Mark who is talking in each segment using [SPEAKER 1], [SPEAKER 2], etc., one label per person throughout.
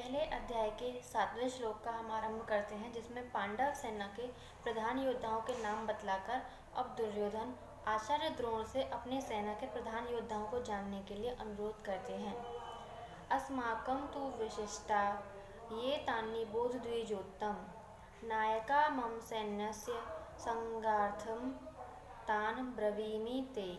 [SPEAKER 1] पहले अध्याय के 7वें श्लोक का हम आरंभ करते हैं, जिसमें पांडव सेना के प्रधान योद्धाओं के नाम बतलाकर अब दुर्योधन आचार्य द्रोण से अपनी सेना के प्रधान योद्धाओं को जानने के लिए अनुरोध करते हैं। अस्माकं तु विशिष्टा ये तानि बोधद्विजोत्तम नायका मम सैन्यस्य संगार्थम तान ब्रवीमि ते।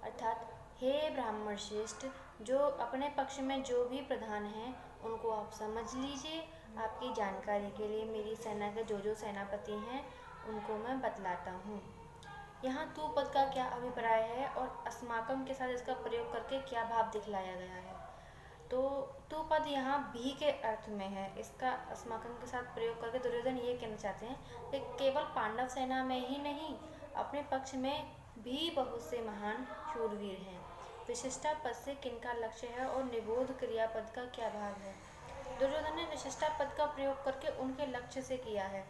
[SPEAKER 1] अर्थात हे ब्राह्मण श्रेष्ठ, जो अपने पक्ष में जो भी प्रधान हैं उनको आप समझ लीजिए। आपकी जानकारी के लिए मेरी सेना के जो सेनापति हैं उनको मैं बतलाता हूँ। यहाँ तू पद का क्या अभिप्राय है और अस्माकम के साथ इसका प्रयोग करके क्या भाव दिखलाया गया है। तो तू पद यहाँ भी के अर्थ में है। इसका अस्माकम के साथ प्रयोग करके दुर्योधन ये कहना चाहते हैं कि केवल पांडव सेना में ही नहीं, अपने पक्ष में भी बहुत से महान शूरवीर हैं। विशिष्टा पद से किनका लक्ष्य है और निबोध क्रियापद का क्या भाव है। दुर्योधन ने विशिष्टा पद का प्रयोग करके उनके लक्ष्य से किया है।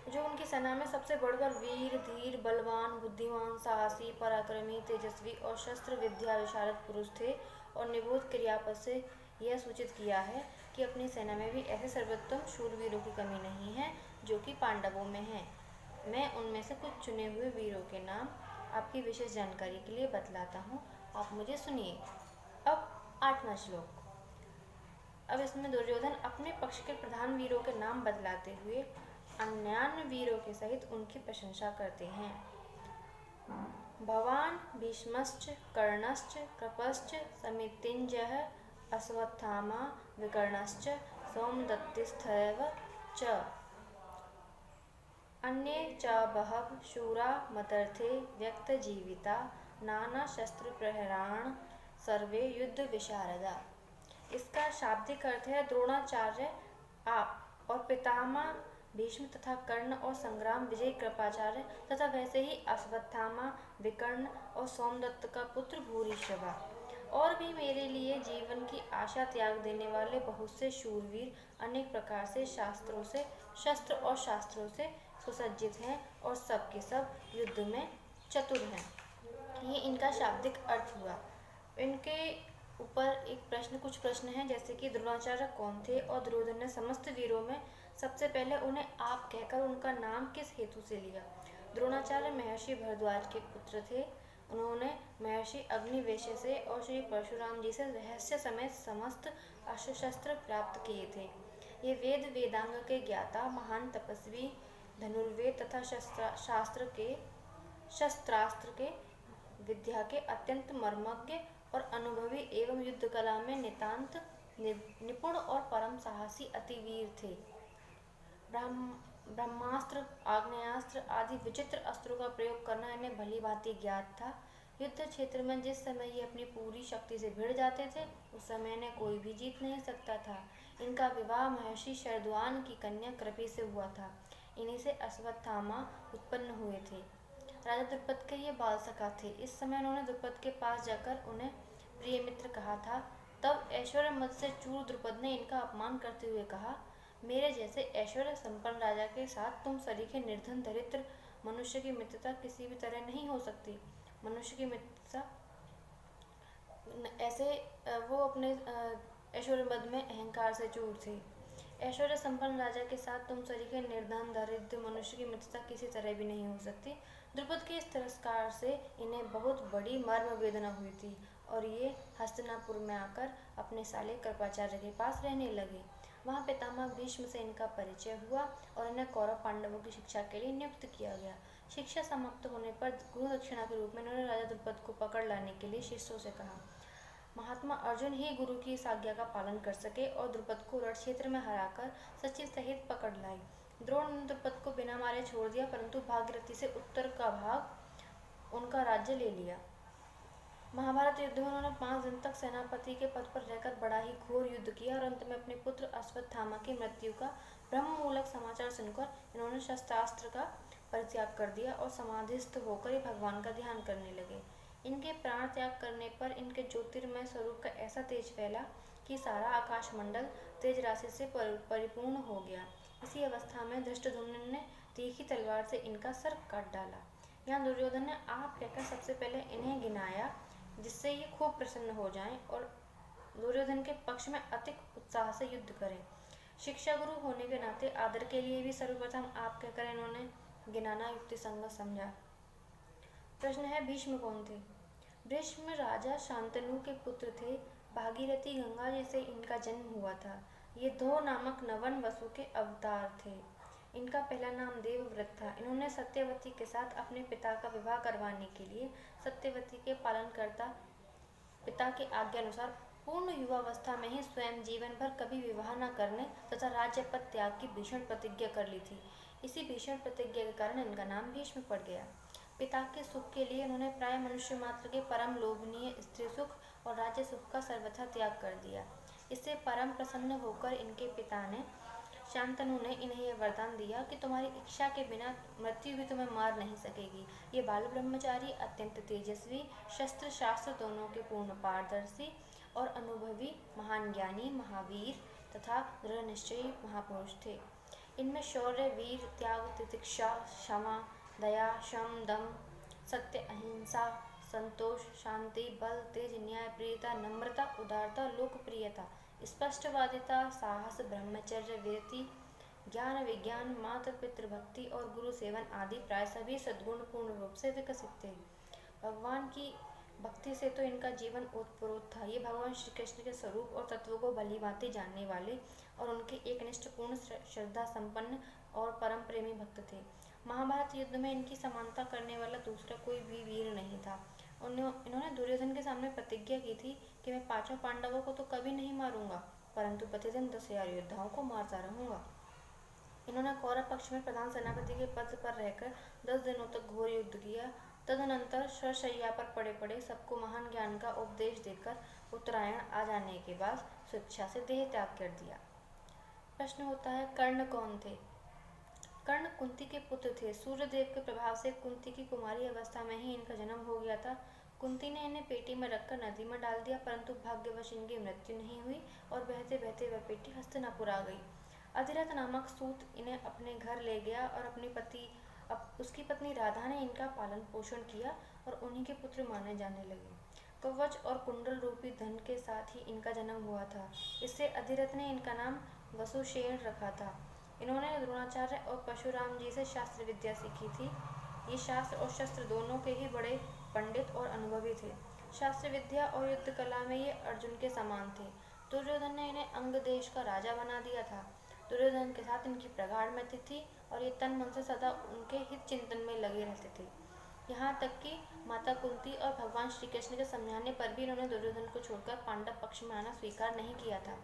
[SPEAKER 1] जो उनकी सेना में सबसे बढ़कर वीर, धीर, बलवान, बुद्धिमान, साहसी, पराक्रमी, तेजस्वी और शस्त्र विद्या विशारद पुरुष थे, और निबोध क्रियापद से यह सूचित किया है कि अपनी सेना में भी ऐसे सर्वोत्तम शूरवीरों की कमी नहीं है जो कि पांडवों में हैं। मैं उनमें से कुछ चुने हुए वीरों के नाम आपकी विशेष जानकारी के लिए बतलाता हूँ, आप मुझे सुनिए। अब 8वां श्लोक। अब इसमें दुर्योधन अपने पक्ष के प्रधान वीरों के नाम बतलाते हुए अन्यान्य वीरों के सहित उनकी प्रशंसा करते हैं। भवान भीष्मश्च कर्णश्च कृपश्च समितिञ्जयः अश्वत्थामा विकर्णश्च सोमदत्तिस्थैव च अन्ये च बहवः शूरा मदर्थे व्यक्तजीविता नानाशस्त्रप्रहराण सर्वे युद्ध विशारदा। इसका शाब्दिक अर्थ है द्रोणाचार्य आप और पितामह भीष्म तथा कर्ण और संग्राम विजय कृपाचार्य तथा वैसे ही अश्वत्थामा, विकर्ण और सोमदत्त का पुत्र भूरिश्रवा और भी मेरे लिए जीवन की आशा त्याग देने वाले बहुत से शूरवीर अनेक प्रकार से शास्त्रों से शस्त्र और शास्त्रों से सुसज्जित हैं और सब के सब युद्ध में चतुर हैं। ये इनका शाब्दिक अर्थ हुआ। इनके ऊपर कुछ प्रश्न हैं, जैसे कि द्रोणाचार्य कौन थे और दुर्योधन ने समस्त वीरों में सबसे पहले उन्हें आप कहकर उनका नाम किस हेतु से लिया। द्रोणाचार्य महर्षि भरद्वाज के पुत्र थे। उन्होंने महर्षि अग्निवेश से और श्री परशुराम जी से रहस्य समेत समस्त अस्त्र शस्त्र प्राप्त किए थे। ये वेद वेदांग के ज्ञाता, महान तपस्वी, धनुर्वेद तथा शस्त्रास्त्र के विद्या के अत्यंत मर्मज्ञ और अनुभवी एवं युद्ध कला में नितांत निपुण और परम साहसी अतिवीर थे। ब्रह्मास्त्र, आग्नेयास्त्र आदि विचित्र अस्त्रों का प्रयोग करना इन्हें भली भांति ज्ञात था। युद्ध क्षेत्र में जिस समय ये अपनी पूरी शक्ति से भिड़ जाते थे, उस समय इन्हें कोई भी जीत नहीं सकता था। इनका विवाह महर्षि शरद्वान की कन्या कृपि से हुआ था। इन्हीं से अश्वत्थामा उत्पन्न हुए थे। राजा द्रुपद के ये बाल सखा थे। इस समय उन्होंने द्रुपद के पास जाकर उन्हें प्रिय मित्र कहा था। तब ऐश्वर्य मद से चूर द्रुपद ने इनका अपमान करते हुए कहा, मेरे जैसे ऐश्वर्य संपन्न राजा के साथ तुम सरीखे निर्धन दरिद्र मनुष्य की मित्रता किसी भी तरह नहीं हो सकती। मनुष्य की मित्रता ऐसे वो अपने ऐश्वर्य मद में अहंकार से चूर थे। ऐश्वर्य संपन्न राजा के साथ तुम सरीखे निर्धन दरिद्र मनुष्य की मित्रता किसी तरह भी नहीं हो सकती। द्रुपद के इस तिरस्कार से इन्हें बहुत बड़ी मर्म वेदना हुई थी और ये हस्तिनापुर में आकर अपने साले कृपाचार्य के पास रहने लगे। वहाँ पितामह भीष्म से इनका परिचय हुआ और इन्हें कौरव पांडवों की शिक्षा के लिए नियुक्त किया गया। शिक्षा समाप्त होने पर गुरु दक्षिणा के रूप में उन्होंने राजा द्रुपद को पकड़ लाने के लिए शिष्यों से कहा। महात्मा अर्जुन ही गुरु की इस आज्ञा का पालन कर सके और द्रुपद को रण क्षेत्र में हराकर सचिव सहित पकड़ लाई। द्रोण ने द्रुपद को बिना मारे छोड़ दिया, परंतु भागीरथी से उत्तर का भाग उनका राज्य ले लिया। महाभारत युद्ध में उन्होंने 5 दिन तक सेनापति के पद पर रहकर बड़ा ही घोर युद्ध किया और अंत में अपने पुत्र अश्वत्थामा की मृत्यु का ब्रह्ममूलक समाचार सुनकर इन्होंने शस्त्रास्त्र का परित्याग कर दिया और समाधिस्थ होकर ही भगवान का ध्यान करने लगे। इनके प्राण त्याग करने पर इनके ज्योतिर्मय स्वरूप का ऐसा तेज फैला कि सारा आकाशमंडल तेज राशि से परिपूर्ण हो गया। इसी अवस्था में धृष्टद्युम्न ने तीखी तलवार से इनका सर काट डाला। यहाँ दुर्योधन ने आप कहकर सबसे पहले इन्हें गिनाया, जिससे ये खूब प्रसन्न हो जाएं और दुर्योधन के पक्ष में अधिक उत्साह से युद्ध करें। शिक्षा गुरु होने के नाते आदर के लिए भी सर्वप्रथम आप कहकर इन्होंने गिनाना युक्ति संगत समझा। प्रश्न है, भीष्म कौन थे? भीष्म राजा शांतनु के पुत्र थे। भागीरथी गंगा जी से इनका जन्म हुआ था। ये धो नामक नवन वसु के अवतार थे। इनका पहला नाम देवव्रत था। इन्होंने सत्यवती के साथ अपने पिता का विवाह करवाने के लिए सत्यवती के पालनकर्ता पिता के आज्ञा अनुसार पूर्ण युवावस्था में ही स्वयं जीवन भर कभी विवाह न करने तथा राज्यपद त्याग की भीषण प्रतिज्ञा कर ली थी। इसी भीषण प्रतिज्ञा के कारण इनका नाम भीष्म पड़ गया। पिता के सुख के लिए उन्होंने प्राय मनुष्य मात्र के परम लोभनीय स्त्री सुख और राज्य सुख का सर्वथा त्याग कर दिया। इससे परम प्रसन्न होकर इनके पिता ने शांतनु ने इन्हें यह वरदान दिया कि तुम्हारी इच्छा के बिना मृत्यु भी तुम्हें मार नहीं सकेगी। ये बाल ब्रह्मचारी अत्यंत तेजस्वी, शस्त्र शास्त्र दोनों के पूर्ण पारदर्शी और अनुभवी महान ज्ञानी, महावीर तथा दृढ़ निश्चयी महापुरुष थे। इनमें शौर्य, वीर, त्याग, तितिक्षा, क्षमा, दया, शम, दम, सत्य, अहिंसा, संतोष, शांति, बल, तेज, न्याय, प्रियता, नम्रता, उदारता, लोकप्रियता, स्पष्टवादिता, साहस, ब्रह्मचर्य, वीरति, ज्ञान, विज्ञान, माता पितृभक्ति और गुरु सेवन आदि प्राय सभी सद्गुण पूर्ण रूप से विकसित थे। भगवान की भक्ति से तो इनका जीवन ओतप्रोत था। ये भगवान श्री कृष्ण के स्वरूप और तत्वों को भली भांति जानने वाले और उनके एक निष्ठपूर्ण, श्रद्धा संपन्न और परम प्रेमी भक्त थे। महाभारत युद्ध में इनकी समानता करने वाला दूसरा कोई भी वीर नहीं था। इन्होंने दुर्योधन के सामने प्रतिज्ञा की थी कि मैं 5 पांडवों को तो कभी नहीं मारूंगा, परंतु प्रतिदिन 10,000 योद्धाओं को मारता रहूंगा। इन्होंने कौरव पक्ष में प्रधान सेनापति के पद पर रहकर 10 दिनों तक घोर युद्ध किया। तदनंतर शरशैया पर पड़े पड़े सबको महान ज्ञान का उपदेश देकर उत्तरायण आ जाने के बाद स्वेच्छा से देह त्याग कर दिया। प्रश्न होता है, कर्ण कौन थे? कर्ण कुंती के पुत्र थे। सूर्यदेव के प्रभाव से कुंती की कुमारी अवस्था में ही इनका जन्म हो गया था। कुंती ने इन्हें पेटी में रखकर नदी में डाल दिया, परंतु भाग्यवश इनकी मृत्यु नहीं हुई और बहते बहते वह पेटी हस्तिनापुर आ गई। अधिरथ नामक सूत इन्हें अपने घर ले गया और उसकी पत्नी राधा ने इनका पालन पोषण किया और उन्हीं के पुत्र माने जाने लगे। कवच और कुंडल रूपी धन के साथ ही इनका जन्म हुआ था। इससे अधिरथ ने इनका नाम वसुसेन रखा था। इन्होंने द्रोणाचार्य और परशुराम जी से शास्त्र विद्या सीखी थी। ये शास्त्र और शस्त्र दोनों के ही बड़े पंडित और अनुभवी थे। शास्त्र विद्या और युद्ध कला में ये अर्जुन के समान थे। दुर्योधन ने इन्हें अंग देश का राजा बना दिया था। दुर्योधन के साथ इनकी प्रगाढ़ मैत्री थी और ये तन मन से सदा उनके हित चिंतन में लगे रहते थे। यहाँ तक कि माता कुंती और भगवान श्री कृष्ण के समझाने पर भी इन्होंने दुर्योधन को छोड़कर पांडव पक्ष में आना स्वीकार नहीं किया था।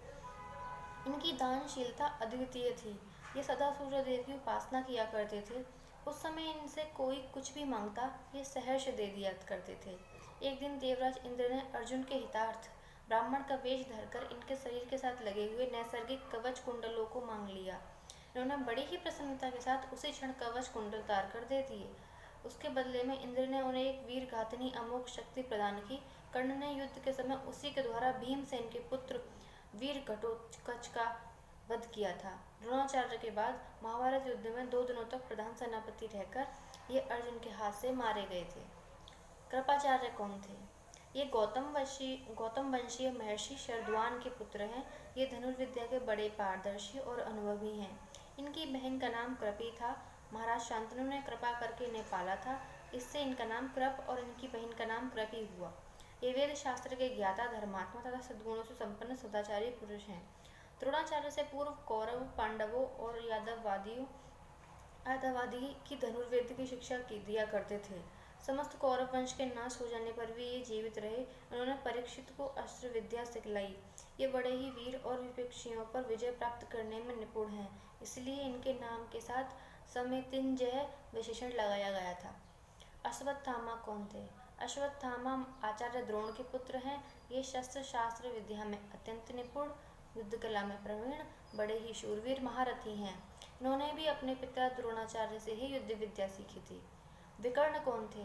[SPEAKER 1] इनकी दानशीलता अद्वितीय थी। ये सदा सूर्यदेव की उपासना किया करते थे। उस समय इनसे कोई कुछ भी मांगता ये सहर्ष दे दिया करते थे। एक दिन देवराज इंद्र ने अर्जुन के हितार्थ ब्राह्मण का वेश धरकर इनके शरीर के साथ लगे हुए नैसर्गिक कवच कुंडलों को मांग लिया। इन्होंने बड़ी ही प्रसन्नता के साथ उसी क्षण कवच कुंडल तार कर दे दिए। उसके बदले में इंद्र ने उन्हें एक वीर घातनी अमोघ शक्ति प्रदान की। कर्ण ने युद्ध के समय उसी के द्वारा भीमसेन के पुत्र वीर घटोत्कच का वध किया था। द्रोणाचार्य के बाद महाभारत युद्ध में 2 दिनों तक प्रधान सेनापति रहकर ये अर्जुन के हाथ से मारे गए थे। कृपाचार्य कौन थे? ये गौतम वंशीय महर्षि शरद्वान के पुत्र हैं। ये धनुर्विद्या के बड़े पारदर्शी और अनुभवी हैं। इनकी बहन का नाम कृपी था। महाराज शांतनु ने कृपा करके इन्हें पाला था। इससे इनका नाम कृप और इनकी बहन का नाम कृपी हुआ। ये वेद शास्त्र के ज्ञाता, धर्मात्मा तथा सद्गुणों से संपन्न सदाचारी पुरुष हैं। द्रोणाचार्य से पूर्व कौरव, पांडवों और यादवादी की धनुर्वेद की शिक्षा दिया करते थे। समस्त कौरव वंश के नाश हो जाने पर भी ये जीवित रहे। उन्होंने परीक्षित को अस्त्र विद्या सिखलाई। ये बड़े ही वीर और विपक्षियों पर विजय प्राप्त करने में निपुण हैं। इसलिए इनके नाम के साथ समितिंजय विशेषण लगाया गया था। अश्वत्थामा कौन थे? अश्वत्थामा आचार्य द्रोण के पुत्र हैं। ये शस्त्र शास्त्र विद्या में अत्यंत निपुण, युद्ध कला में प्रवीण, बड़े ही शूरवीर महारथी हैं। इन्होंने भी अपने पिता द्रोणाचार्य से ही युद्ध विद्या सीखी थी। विकर्ण कौन थे?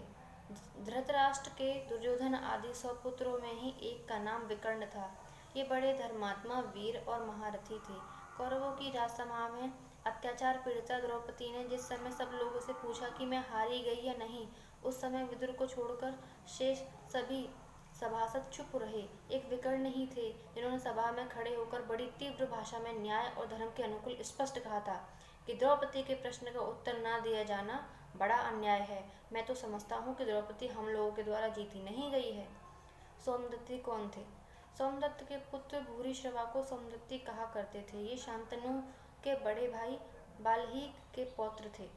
[SPEAKER 1] धृतराष्ट्र के, दुर्योधन आदि 100 पुत्रों में ही एक का नाम विकर्ण था। ये बड़े धर्मात्मा, वीर और महारथी थे। कौरवों की राजसभा में अत्याचार पीड़िता द्रौपदी ने जिस समय सब लोगों से पूछा कि मैं हारी गई या नहीं, उस समय विदुर को छोड़कर शेष सभासद चुप रहे। एक विकर्ण ही थे जिन्होंने सभा में खड़े होकर बड़ी तीव्र भाषा में न्याय और धर्म के अनुकूल स्पष्ट कहा था कि द्रौपदी के प्रश्न का उत्तर न दिया जाना बड़ा अन्याय है। मैं तो समझता हूँ कि द्रौपदी हम लोगों के द्वारा जीती नहीं गई है। सोमदत्ती कौन थे? सोमदत्त के पुत्र भूरिश्रवा को सोमदत्ती कहा करते थे। ये शांतनु के बड़े भाई बाल्हीक के पौत्र थे।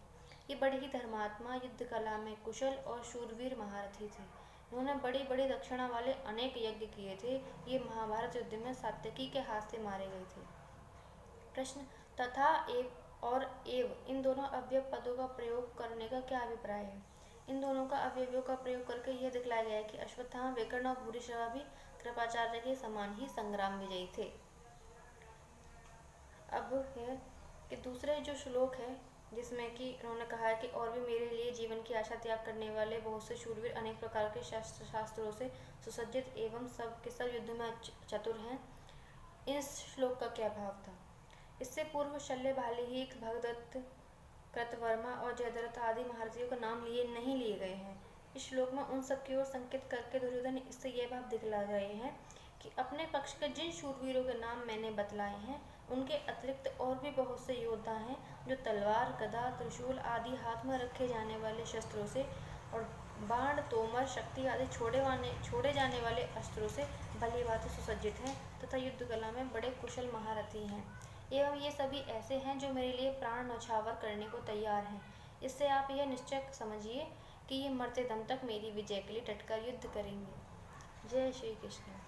[SPEAKER 1] ये बड़े ही धर्मात्मा, युद्ध कला में कुशल और शूरवीर महारथी थे। इन्होंने बड़ी बड़ी दक्षिणा वाले अनेक यज्ञ किए थे। ये महाभारत युद्ध में सात्यकी के हाथ से मारे गए थे। प्रश्न, तथा, एव और एव इन दोनों अव्यय पदों का प्रयोग करने का क्या अभिप्राय है? इन दोनों का अवयवों का प्रयोग करके यह दिखलाया गया है कि अश्वत्थामा, विकर्ण और भूरिश्रवा भी कृपाचार्य के समान ही संग्राम विजयी थे। अब है कि दूसरे जो श्लोक है जिसमें कि उन्होंने कहा है कि और भी मेरे लिए जीवन की आशा त्याग करने वाले बहुत से शूरवीर अनेक प्रकार के शास्त्रों से सुसज्जित एवं सब के सब युद्ध में चतुर हैं। इस श्लोक का क्या भाव था? इससे पूर्व शल्य, बाल्हीक, भगदत्त, कृतवर्मा और जयद्रथ आदि महारथियों का नाम नहीं लिए गए हैं। इस श्लोक में उन सब की ओर संकेत करके दुर्योधन इससे यह भाव दिखला रहे हैं कि अपने पक्ष के जिन शूरवीरों के नाम मैंने बतलाए हैं उनके अतिरिक्त और भी बहुत से योद्धा हैं जो तलवार, गदा, त्रिशूल आदि हाथ में रखे जाने वाले शस्त्रों से और बाण, तोमर, शक्ति आदि छोड़े जाने वाले अस्त्रों से भली भांति सुसज्जित हैं तथा युद्ध कला में बड़े कुशल महारथी हैं। एवं ये सभी ऐसे हैं जो मेरे लिए प्राण न्यौछावर करने को तैयार हैं। इससे आप यह निश्चय समझिए कि ये मरते दम तक मेरी विजय के लिए डटकर युद्ध करेंगे। जय श्री कृष्ण।